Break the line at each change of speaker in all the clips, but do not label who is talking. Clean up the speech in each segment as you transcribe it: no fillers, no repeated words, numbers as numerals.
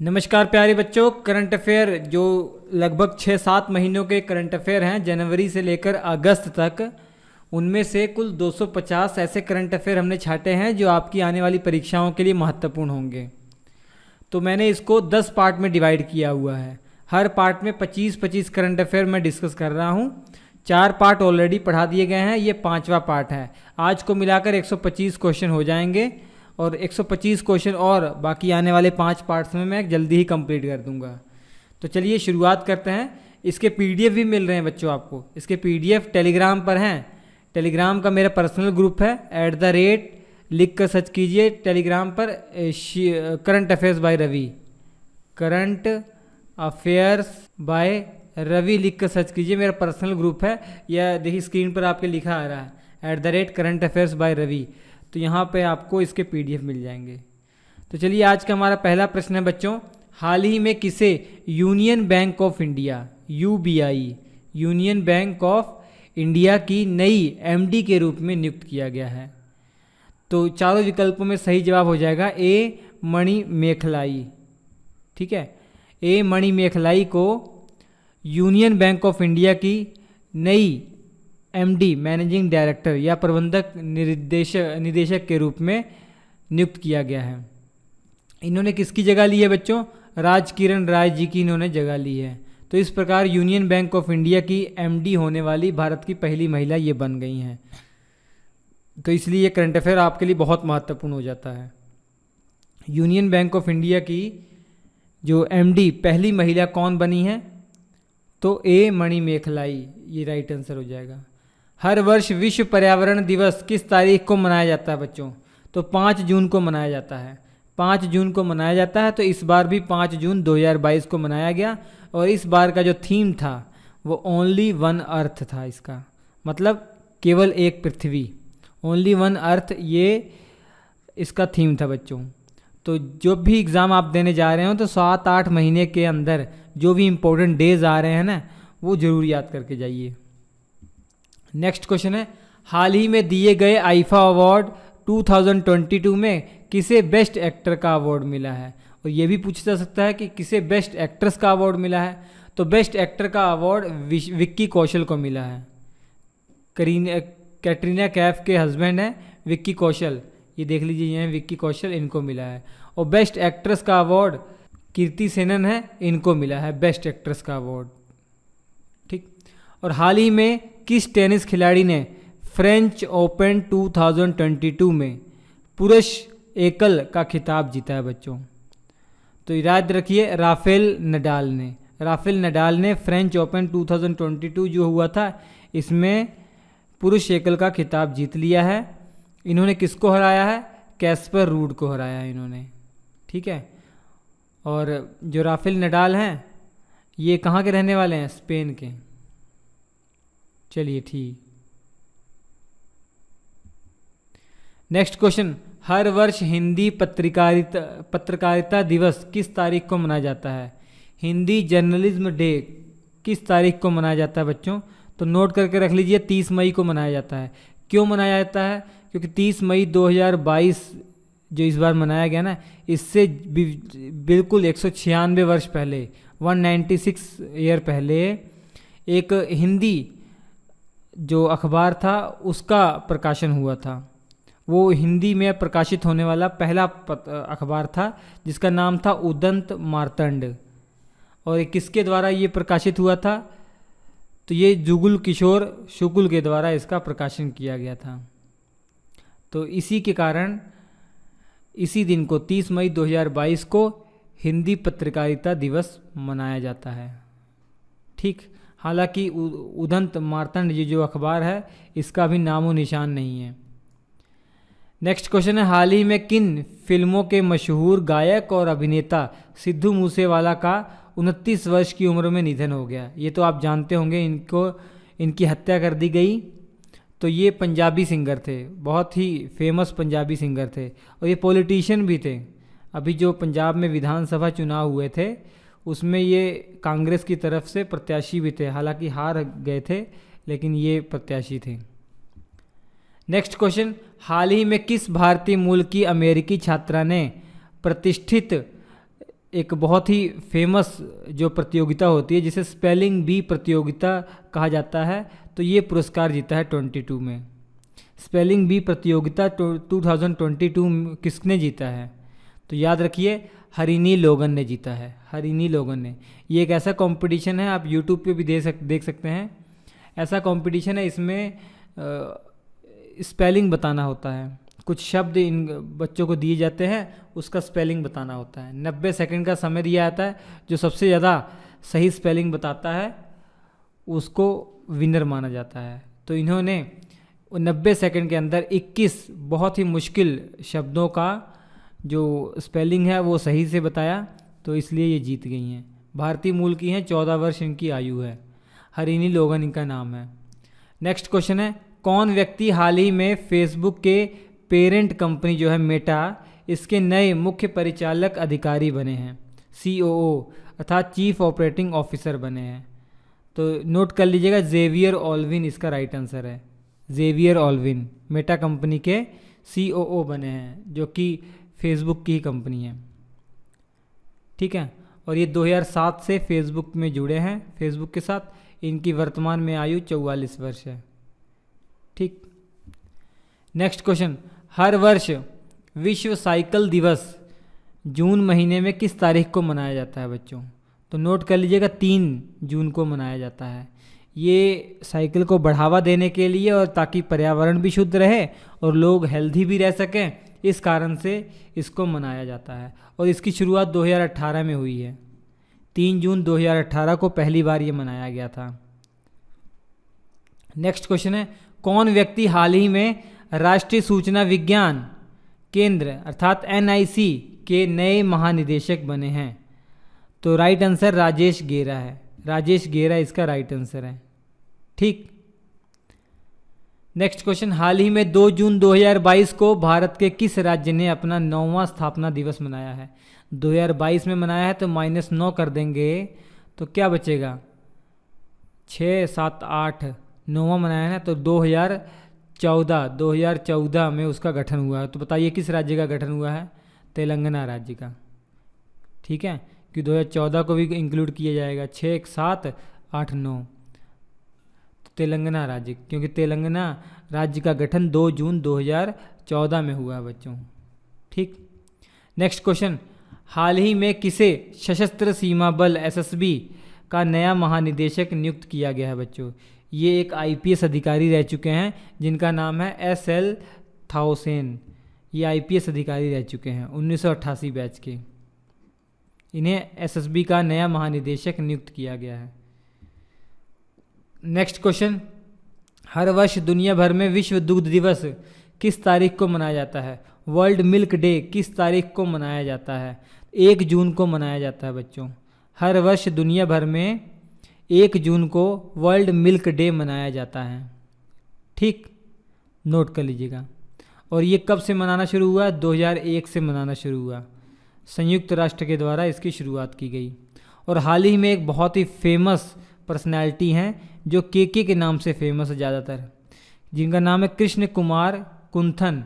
नमस्कार प्यारे बच्चों। करंट अफेयर जो लगभग 6-7 महीनों के करंट अफेयर हैं, जनवरी से लेकर अगस्त तक, उनमें से कुल 250 ऐसे करंट अफेयर हमने छांटे हैं जो आपकी आने वाली परीक्षाओं के लिए महत्वपूर्ण होंगे। तो मैंने इसको 10 पार्ट में डिवाइड किया हुआ है। हर पार्ट में 25-25 करंट अफेयर मैं डिस्कस कर रहा हूँ। 4 पार्ट ऑलरेडी पढ़ा दिए गए हैं, ये 5वां पार्ट है। आज को मिलाकर 125 क्वेश्चन हो जाएंगे और 125 क्वेश्चन और बाकी आने वाले 5 पार्ट्स में मैं जल्दी ही कंप्लीट कर दूंगा। तो चलिए शुरुआत करते हैं। इसके पीडीएफ भी मिल रहे हैं बच्चों आपको। इसके पीडीएफ टेलीग्राम पर हैं। टेलीग्राम का मेरा पर्सनल ग्रुप है, @ लिख कर सर्च कीजिए टेलीग्राम पर current affairs by Ravi. Current affairs by Ravi लिख कर सर्च कीजिए, मेरा पर्सनल ग्रुप है। यह देखिए स्क्रीन पर आपके लिखा आ रहा है @ करंट अफेयर्स बाय रवि। तो यहाँ पे आपको इसके पीडीएफ मिल जाएंगे। तो चलिए आज का हमारा पहला प्रश्न है बच्चों, हाल ही में किसे union bank of India UBI union bank of India की नई एमडी के रूप में नियुक्त किया गया है? तो चारों विकल्पों में सही जवाब हो जाएगा ए मणि मेखलाई। ठीक है, ए मणि मेखलाई को यूनियन बैंक ऑफ इंडिया की नई एमडी मैनेजिंग डायरेक्टर या प्रबंधक निदेशक के रूप में नियुक्त किया गया है। इन्होंने किसकी जगह ली है बच्चों? राजकिरण राय जी की इन्होंने जगह ली है। तो इस प्रकार यूनियन बैंक ऑफ इंडिया की एमडी होने वाली भारत की पहली महिला ये बन गई हैं। तो इसलिए ये करंट अफेयर आपके लिए बहुत महत्वपूर्ण हो जाता है। यूनियन बैंक ऑफ इंडिया की जो एमडी पहली महिला कौन बनी है? तो ए मणि मेखलाई, ये राइट आंसर हो जाएगा। हर वर्ष विश्व पर्यावरण दिवस किस तारीख को मनाया जाता है बच्चों? तो 5 जून को मनाया जाता है। 5 जून को मनाया जाता है। तो इस बार भी 5 जून 2022 को मनाया गया। और इस बार का जो थीम था वो ओनली वन अर्थ था। इसका मतलब केवल एक पृथ्वी, ओनली वन अर्थ, ये इसका थीम था बच्चों। तो जो भी एग्ज़ाम आप देने जा रहे हो तो 7-8 महीने के अंदर जो भी इम्पोर्टेंट डेज आ रहे हैं ना, वो ज़रूर याद करके जाइए। नेक्स्ट क्वेश्चन है, हाल ही में दिए गए आईफा अवार्ड 2022 में किसे बेस्ट एक्टर का अवार्ड मिला है? और ये भी पूछा जा सकता है कि किसे बेस्ट एक्ट्रेस का अवार्ड मिला है। तो बेस्ट एक्टर का अवार्ड विक्की कौशल को मिला है। कैटरीना कैफ के हस्बैंड हैं विक्की कौशल, ये देख लीजिए, ये हैं विक्की कौशल, इनको मिला है। और बेस्ट एक्ट्रेस का अवार्ड कीर्ति सेनन है, इनको मिला है बेस्ट एक्ट्रेस का अवार्ड। ठीक। और हाल ही में किस टेनिस खिलाड़ी ने फ्रेंच ओपन 2022 में पुरुष एकल का खिताब जीता है बच्चों? तो याद रखिए, राफेल नडाल ने फ्रेंच ओपन 2022 जो हुआ था, इसमें पुरुष एकल का खिताब जीत लिया है। इन्होंने किसको हराया है? कैस्पर रूड को हराया है इन्होंने। ठीक है। और जो राफेल नडाल हैं ये कहाँ के रहने वाले हैं? स्पेन के। चलिए ठीक। नेक्स्ट क्वेश्चन, हर वर्ष हिंदी पत्रकारिता दिवस किस तारीख को मनाया जाता है? हिंदी जर्नलिज्म डे किस तारीख को मनाया जाता है बच्चों? तो नोट करके रख लीजिए, 30 मई को मनाया जाता है। क्यों मनाया जाता है? क्योंकि 30 मई 2022 जो इस बार मनाया गया ना, इससे बिल्कुल 196 वर्ष पहले, 196 ईयर पहले, एक हिंदी जो अखबार था उसका प्रकाशन हुआ था। वो हिंदी में प्रकाशित होने वाला पहला अखबार था जिसका नाम था उदंत मार्तंड। और किसके द्वारा ये प्रकाशित हुआ था? तो ये जुगल किशोर शुक्ल के द्वारा इसका प्रकाशन किया गया था। तो इसी के कारण इसी दिन को 30 मई 2022 को हिंदी पत्रकारिता दिवस मनाया जाता है। ठीक। हालांकि उदंत मार्तंड ये जो अखबार है इसका भी नामो निशान नहीं है। नेक्स्ट क्वेश्चन है, हाल ही में किन फिल्मों के मशहूर गायक और अभिनेता सिद्धू मूसेवाला का 29 वर्ष की उम्र में निधन हो गया? ये तो आप जानते होंगे, इनकी हत्या कर दी गई। तो ये पंजाबी सिंगर थे, बहुत ही फेमस पंजाबी सिंगर थे और ये पॉलिटिशियन भी थे। अभी जो पंजाब में विधानसभा चुनाव हुए थे उसमें ये कांग्रेस की तरफ से प्रत्याशी भी थे, हालांकि हार गए थे, लेकिन ये प्रत्याशी थे। नेक्स्ट क्वेश्चन, हाल ही में किस भारतीय मूल की अमेरिकी छात्रा ने प्रतिष्ठित एक बहुत ही फेमस जो प्रतियोगिता होती है जिसे स्पेलिंग बी प्रतियोगिता कहा जाता है, तो ये पुरस्कार जीता है 22 में। स्पेलिंग बी प्रतियोगिता 2022 किसने जीता है? तो याद रखिए, हरिनी लोगन ने जीता है। हरिनी लोगन ने। ये एक ऐसा कंपटीशन है, आप यूट्यूब पे भी देख सकते हैं। ऐसा कंपटीशन है, इसमें स्पेलिंग बताना होता है। कुछ शब्द इन बच्चों को दिए जाते हैं, उसका स्पेलिंग बताना होता है। 90 सेकंड का समय दिया जाता है। जो सबसे ज़्यादा सही स्पेलिंग बताता है उसको विनर माना जाता है। तो इन्होंने 90 सेकंड के अंदर 21 बहुत ही मुश्किल शब्दों का जो स्पेलिंग है वो सही से बताया, तो इसलिए ये जीत गई हैं। भारतीय मूल की हैं, 14 वर्ष इनकी आयु है। हरिनी लोगन इनका नाम है। नेक्स्ट क्वेश्चन है, कौन व्यक्ति हाल ही में फेसबुक के पेरेंट कंपनी जो है मेटा, इसके नए मुख्य परिचालक अधिकारी बने हैं? COO अर्थात चीफ ऑपरेटिंग ऑफिसर बने हैं। तो नोट कर लीजिएगा, जेवियर ऑल्विन इसका राइट आंसर है। जेवियर ऑल्विन मेटा कंपनी के COO बने हैं, जो कि फेसबुक की ही कंपनी है। ठीक है, और ये 2007 से फेसबुक में जुड़े हैं, फेसबुक के साथ। इनकी वर्तमान में आयु 44 वर्ष है। ठीक, नेक्स्ट क्वेश्चन, हर वर्ष विश्व साइकिल दिवस जून महीने में किस तारीख को मनाया जाता है बच्चों? तो नोट कर लीजिएगा, 3 जून को मनाया जाता है। ये साइकिल को बढ़ावा देने के लिए और ताकि पर्यावरण भी शुद्ध रहे और लोग हेल्दी भी रह सकें, इस कारण से इसको मनाया जाता है। और इसकी शुरुआत 2018 में हुई है। 3 जून 2018 को पहली बार ये मनाया गया था। नेक्स्ट क्वेश्चन है, कौन व्यक्ति हाल ही में राष्ट्रीय सूचना विज्ञान केंद्र अर्थात NIC के नए महानिदेशक बने हैं? तो राइट आंसर राजेश गेरा है। राजेश गेरा इसका राइट आंसर है। ठीक, नेक्स्ट क्वेश्चन, हाल ही में 2 जून 2022 को भारत के किस राज्य ने अपना 9वां स्थापना दिवस मनाया है? 2022 में मनाया है, तो -9 कर देंगे तो क्या बचेगा? 6, 7, 8, 9वां मनाया है ना, तो 2014 में उसका गठन हुआ है। तो बताइए किस राज्य का गठन हुआ है? तेलंगाना राज्य का। ठीक है, कि 2014 को भी इंक्लूड किया जाएगा। 6, 7, 8, 9, तो तेलंगाना राज्य, क्योंकि तेलंगाना राज्य का गठन 2 जून 2014 में हुआ है बच्चों। ठीक, नेक्स्ट क्वेश्चन, हाल ही में किसे सशस्त्र सीमा बल SSB का नया महानिदेशक नियुक्त किया गया है बच्चों? ये एक IPS अधिकारी रह चुके हैं जिनका नाम है SL थाउसेन। ये IPS अधिकारी रह चुके हैं 1988 बैच के। इन्हें SSB का नया महानिदेशक नियुक्त किया गया है। नेक्स्ट क्वेश्चन, हर वर्ष दुनिया भर में विश्व दुग्ध दिवस किस तारीख को मनाया जाता है? वर्ल्ड मिल्क डे किस तारीख को मनाया जाता है? 1 जून को मनाया जाता है बच्चों। हर वर्ष दुनिया भर में 1 जून को वर्ल्ड मिल्क डे मनाया जाता है। ठीक, नोट कर लीजिएगा। और ये कब से मनाना शुरू हुआ? 2001 से मनाना शुरू हुआ। संयुक्त राष्ट्र के द्वारा इसकी शुरुआत की गई। और हाल ही में एक बहुत ही फेमस पर्सनैलिटी हैं जो के नाम से फेमस है ज़्यादातर, जिनका नाम है कृष्ण कुमार कुंथन।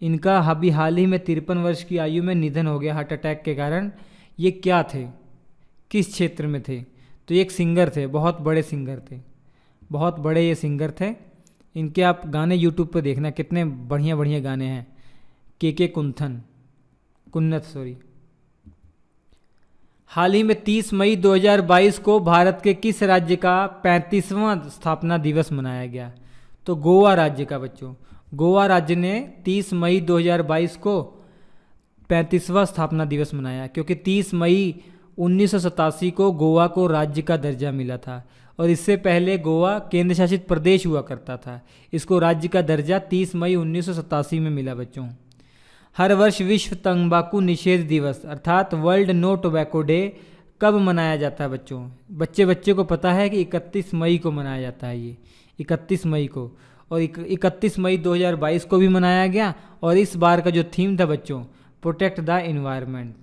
इनका अभी हाल ही में 53 वर्ष की आयु में निधन हो गया हार्ट अटैक के कारण। ये क्या थे, किस क्षेत्र में थे? तो ये एक सिंगर थे, बहुत बड़े सिंगर थे, बहुत बड़े ये सिंगर थे। इनके आप गाने यूट्यूब पर देखना, कितने बढ़िया बढ़िया गाने हैं। के कुन्नत सॉरी। हाल ही में 30 मई 2022 को भारत के किस राज्य का 35वां स्थापना दिवस मनाया गया? तो गोवा राज्य का बच्चों। गोवा राज्य ने 30 मई 2022 को 35वां स्थापना दिवस मनाया, क्योंकि 30 मई 1987 को गोवा को राज्य का दर्जा मिला था और इससे पहले गोवा केंद्र शासित प्रदेश हुआ करता था। इसको राज्य का दर्जा 30 मई 1987 में मिला बच्चों। हर वर्ष विश्व तंबाकू निषेध दिवस अर्थात वर्ल्ड नो टोबैको डे कब मनाया जाता है बच्चों? बच्चे को पता है कि 31 मई को मनाया जाता है। ये 31 मई को, और 31 मई 2022 को भी मनाया गया। और इस बार का जो थीम था बच्चों, protect the environment.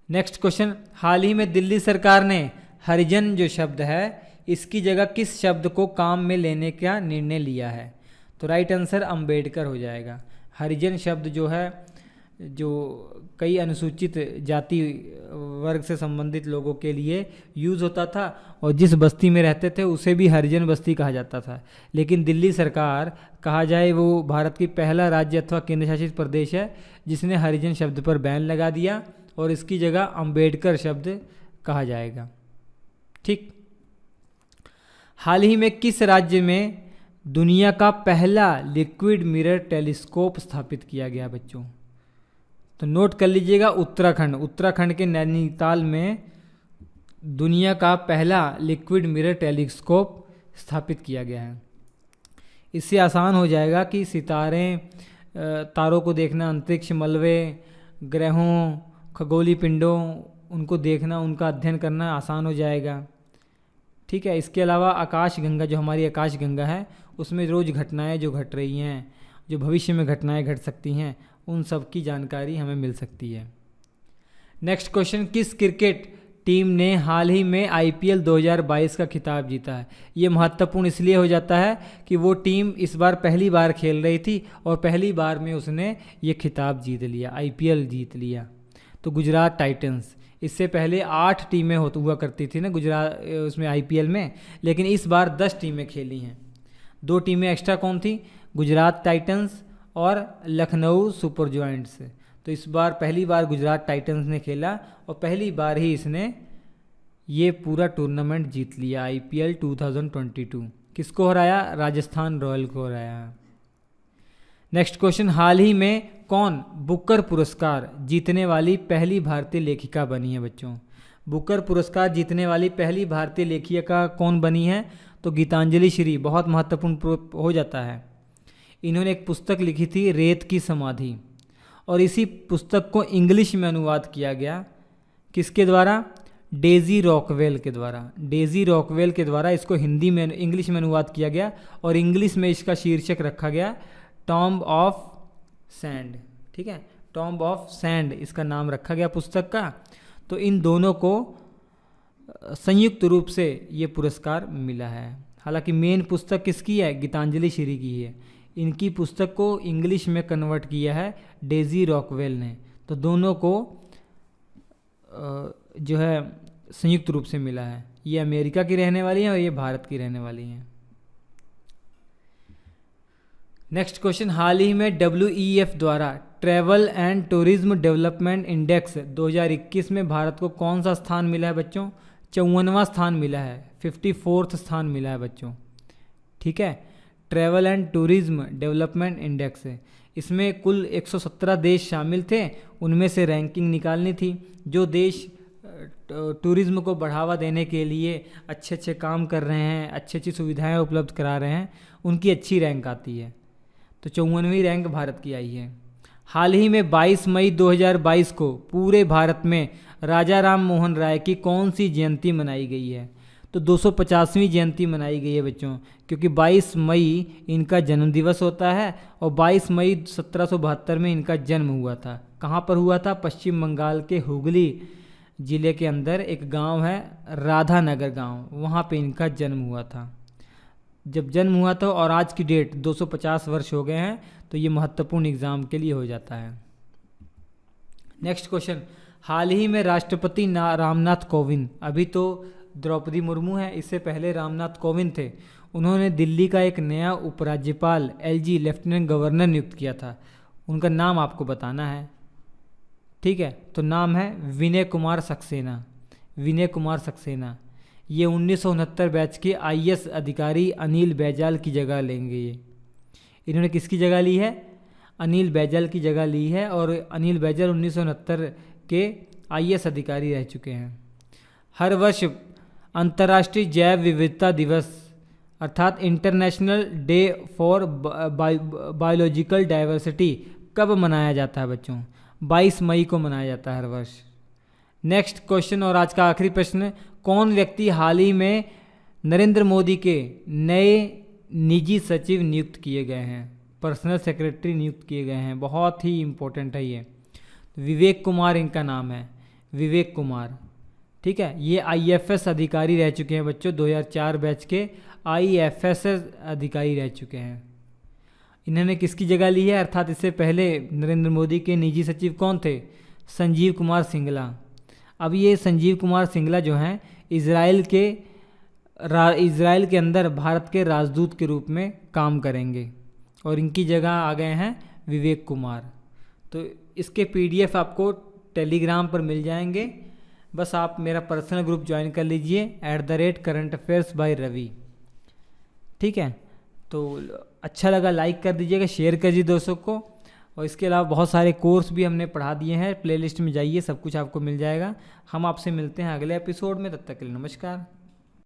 Next question, हाल ही में दिल्ली सरकार ने हरिजन जो शब्द है इसकी जगह किस शब्द को काम में लेने का निर्णय लिया है? तो राइट आंसर अंबेडकर हो जाएगा। हरिजन शब्द जो है जो कई अनुसूचित जाति वर्ग से संबंधित लोगों के लिए यूज़ होता था, और जिस बस्ती में रहते थे उसे भी हरिजन बस्ती कहा जाता था। लेकिन दिल्ली सरकार कहा जाए वो भारत की पहला राज्य अथवा केंद्र शासित प्रदेश है जिसने हरिजन शब्द पर बैन लगा दिया, और इसकी जगह अंबेडकर शब्द कहा जाएगा। ठीक। हाल ही में किस राज्य में दुनिया का पहला लिक्विड मिरर टेलीस्कोप स्थापित किया गया बच्चों? तो नोट कर लीजिएगा, उत्तराखंड के नैनीताल में दुनिया का पहला लिक्विड मिरर टेलीस्कोप स्थापित किया गया है। इससे आसान हो जाएगा कि सितारे, तारों को देखना, अंतरिक्ष मलबे, ग्रहों, खगोलीय पिंडों, उनको देखना, उनका अध्ययन करना आसान हो जाएगा। ठीक है। इसके अलावा आकाशगंगा, जो हमारी आकाशगंगा है, उसमें रोज़ घटनाएं जो घट रही हैं, जो भविष्य में घटनाएं घट सकती हैं, उन सब की जानकारी हमें मिल सकती है। नेक्स्ट क्वेश्चन, किस क्रिकेट टीम ने हाल ही में IPL 2022 का खिताब जीता है? ये महत्वपूर्ण इसलिए हो जाता है कि वो टीम इस बार पहली बार खेल रही थी और पहली बार में उसने ये खिताब जीत लिया, IPL जीत लिया। तो गुजरात टाइटंस। इससे पहले 8 टीमें हुआ करती थी ना गुजरात उसमें IPL में, लेकिन इस बार 10 टीमें खेली हैं। 2 टीमें एक्स्ट्रा कौन थी? गुजरात टाइटंस और लखनऊ सुपर जॉयंट्स। तो इस बार पहली बार गुजरात टाइटंस ने खेला और पहली बार ही इसने ये पूरा टूर्नामेंट जीत लिया, IPL 2022। किसको हराया? राजस्थान रॉयल को हराया। नेक्स्ट क्वेश्चन, हाल ही में कौन बुकर पुरस्कार जीतने वाली पहली भारतीय लेखिका बनी है बच्चों? बुकर पुरस्कार जीतने वाली पहली भारतीय लेखिका कौन बनी है? तो गीतांजलि श्री। बहुत महत्वपूर्ण हो जाता है। इन्होंने एक पुस्तक लिखी थी, रेत की समाधि, और इसी पुस्तक को इंग्लिश में अनुवाद किया गया। किसके द्वारा? डेजी रॉकवेल के द्वारा। डेजी रॉकवेल के द्वारा इसको हिंदी में, इंग्लिश में अनुवाद किया गया, और इंग्लिश में इसका शीर्षक रखा गया टॉम्ब ऑफ सैंड। ठीक है, टॉम्ब ऑफ सैंड इसका नाम रखा गया पुस्तक का। तो इन दोनों को संयुक्त रूप से ये पुरस्कार मिला है। हालांकि मेन पुस्तक किसकी है? गीतांजलि श्री की है। इनकी पुस्तक को इंग्लिश में कन्वर्ट किया है डेजी रॉकवेल ने। तो दोनों को जो है संयुक्त रूप से मिला है। ये अमेरिका की रहने वाली हैं और ये भारत की रहने वाली हैं। नेक्स्ट क्वेश्चन, हाल ही में WEF द्वारा travel and tourism development index 2021 में भारत को कौन सा स्थान मिला है बच्चों? 54वां स्थान मिला है, 54th स्थान मिला है बच्चों। ठीक है, travel and tourism development index है। इसमें कुल 117 देश शामिल थे, उनमें से रैंकिंग निकालनी थी। जो देश टूरिज्म को बढ़ावा देने के लिए अच्छे अच्छे काम कर रहे हैं, अच्छी अच्छी सुविधाएं उपलब्ध करा रहे हैं, उनकी अच्छी रैंक आती है। तो 54वीं रैंक भारत की आई है। हाल ही में 22 मई 2022 को पूरे भारत में राजा राम मोहन राय की कौन सी जयंती मनाई गई है? तो 250वीं जयंती मनाई गई है बच्चों, क्योंकि 22 मई इनका जन्म दिवस होता है और 22 मई 1772 में इनका जन्म हुआ था। कहाँ पर हुआ था? पश्चिम बंगाल के हुगली जिले के अंदर एक गांव है राधानगर गांव, वहाँ पे इनका जन्म हुआ था। जब जन्म हुआ था और आज की डेट 250 वर्ष हो गए हैं, तो ये महत्वपूर्ण एग्जाम के लिए हो जाता है। नेक्स्ट क्वेश्चन, हाल ही में राष्ट्रपति रामनाथ कोविंद, अभी तो द्रौपदी मुर्मू है, इससे पहले रामनाथ कोविंद थे, उन्होंने दिल्ली का एक नया उपराज्यपाल LG लेफ्टिनेंट गवर्नर नियुक्त किया था। उनका नाम आपको बताना है। ठीक है, तो नाम है विनय कुमार सक्सेना। विनय कुमार सक्सेना ये 1969 बैच के IAS अधिकारी अनिल बैजल की जगह लेंगे। ये इन्होंने किसकी जगह ली है? अनिल बैजल की जगह ली है, और अनिल बैजल 1969 के IAS अधिकारी रह चुके हैं। हर वर्ष अंतर्राष्ट्रीय जैव विविधता दिवस अर्थात international day for biological diversity कब मनाया जाता है बच्चों? 22 मई को मनाया जाता है हर वर्ष। नेक्स्ट क्वेश्चन और आज का आखिरी प्रश्न, कौन व्यक्ति हाल ही में नरेंद्र मोदी के नए निजी सचिव नियुक्त किए गए हैं? पर्सनल सेक्रेटरी नियुक्त किए गए हैं। बहुत ही इम्पोर्टेंट है ये। विवेक कुमार इनका नाम है, विवेक कुमार। ठीक है, ये IFS अधिकारी रह चुके हैं बच्चों, 2004 बैच के IFS अधिकारी रह चुके हैं। इन्होंने किसकी जगह ली है, अर्थात इससे पहले नरेंद्र मोदी के निजी सचिव कौन थे, संजीव कुमार सिंगला। अब ये संजीव कुमार सिंगला जो हैं इज़राइल के अंदर भारत के राजदूत के रूप में काम करेंगे और इनकी जगह आ गए हैं विवेक कुमार। तो इसके पीडीएफ आपको टेलीग्राम पर मिल जाएंगे, बस आप मेरा पर्सनल ग्रुप ज्वाइन कर लीजिए @currentaffairs by रवि। ठीक है, तो अच्छा लगा लाइक कर दीजिएगा, शेयर कर दीजिए दोस्तों को। और इसके अलावा बहुत सारे कोर्स भी हमने पढ़ा दिए हैं, प्लेलिस्ट में जाइए सब कुछ आपको मिल जाएगा। हम आपसे मिलते हैं अगले एपिसोड में, तब तक के लिए नमस्कार।